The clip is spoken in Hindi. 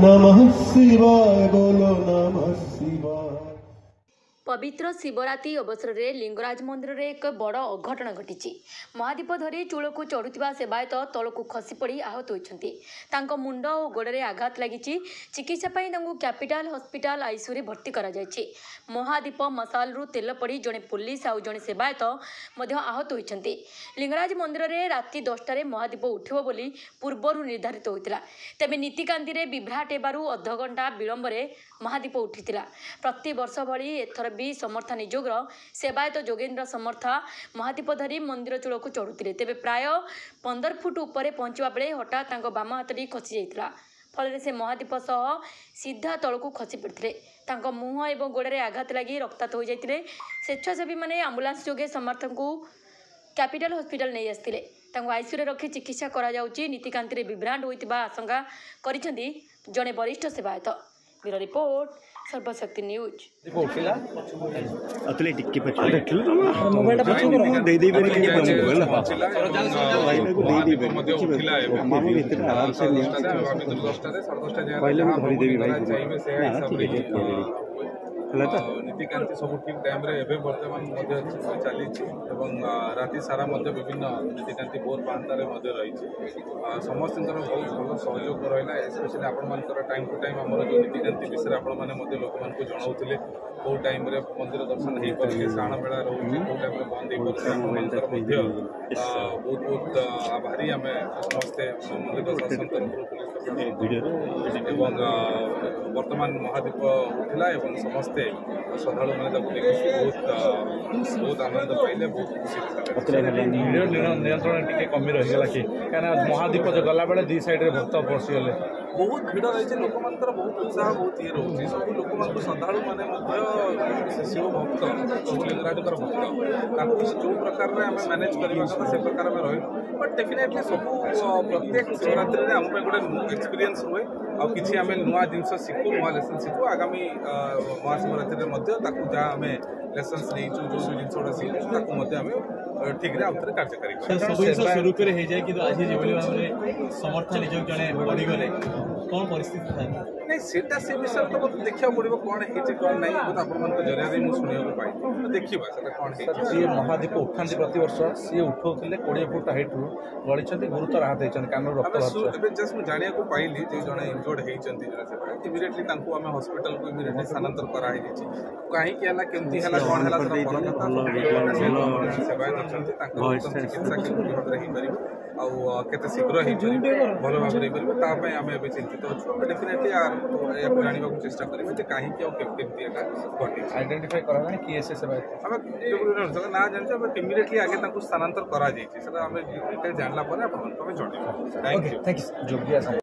नमः शिवाय बोलो नमः शिवाय। पवित्र शिवरात्रि अवसर में लिंगराज मंदिर में एक बड़ अघटन घटी। महादीप धरी चूल को चढ़ुवा सेवायत तल को खसी पड़ आहत होती। मुंड और गोड़े आघात लगी। चिकित्सा कैपिटाल हॉस्पिटल आईसीयू रे भर्ती करा जायछि। महादीप मसाल रु तेल पड़ी जड़े पुलिस आउ जड़े सेवायत आहत होती। लिंगराज मंदिर में राति 10टार महादीप उठिब बोली पूर्वर निर्धारित होता। तेज नीतिकांति में विभ्राट हेबारु अधघंटा विलंब महादीप उठी। प्रति वर्ष भली एथर भी समर्था निजोगर सेवायत जोगेन्द्र समर्था महादीप धरी मंदिर चूल को चढ़ुते। तेज प्राय 15 फुट उपर पहुंचा बेले हठात बाम हाथटी खसी जाता। फल से महादीप सह सीधा तल को खसी पड़ते। मुह और गोड़े आघात लगी रक्ताक्त हो जाते। स्वेच्छासेवी मैंने आंबुलांस जोगे समर्थ को कैपिटाल हॉस्पिटल नहीं आसते। आईसीयू रखी चिकित्सा करा जाउची। नीतिकांति विभ्राट होता आशंका करिसेंती जड़े वरिष्ठ सेवायत। Bureau report Sarvashakti news. नीतिकांति सब ठीक टाइम रे बर्तमान चली राति सारा विभिन्न नीतिकांति भोर 5टार रही समस्त बहुत भल सहयोग रहा। स्पेशली आपर टाइम टू टाइम आम जो नीतिकांति विषय आपने लोक जनाऊे कौ टाइम मंदिर दर्शन हो पारे श्रावण मेला रोचे कौ टाइम बंद हो पारे बहुत बहुत आभारी आम समस्ते मंदिर प्रशासन तरफ बर्तमान महादीप उठला समस्ते श्रद्धालु मैंने बहुत बहुत आनंद पाइले बहुत खुशी नियंत्रण टी कमी रहीगला कि महादीप जो गला बेले दी साइड भक्त पशिगले बहुत भिड़ रही लोक बहुत उत्साह बहुत ये रोचे सब लोक श्रद्धालु मैंने शिव भक्त लिंगराज भक्त जो प्रकार आम मैनेज करवा कथा से प्रकार में रही बट डेफिनेटली सब प्रत्येक शिवरात्रि में आम गोटे एक्सपीरियंस हुए आ कि आम नुआ जिन शिखु नुआ लेसन शिखु आगामी महाशिवरात्रि में जहाँ आम लेसन नहीं जो जिन शिखु ठीक रे आउथरे कार्यकारी स्वरूप हो जाए कि आज जो भाव में समर्थ निजोग जड़े बढ़ीगले कौन परिस्थिति था नहीं सेटा से विषय तो देखा पड़ो कौन है कौन नहीं आप जरिया मुझे शुणा पाई देखा कौन सी महादीप उठाती प्रत वर्ष सी उठाते 20 फुट हाइट रू गली गुरुतर आहत होती कान रक्त जस्ट मुझे जाना पाइली जड़े इंजोर्ड होती इमिडिएटली आम हॉस्पिटल को इमिडिएटली स्थानांतर कराई कहीं केमती है कौन है सेवायत चिकित्सा केते शीघ्र भल भाव में आम चिंतित अच्छु डेफिनेटली जानवा चेष्टा करेंगे कहीं केमती घटी आइडेंटिफाई करा किए से ना जान इमिडिएटली आगे स्थानांतर करा आम डिटेल जानला जन थैंक यू।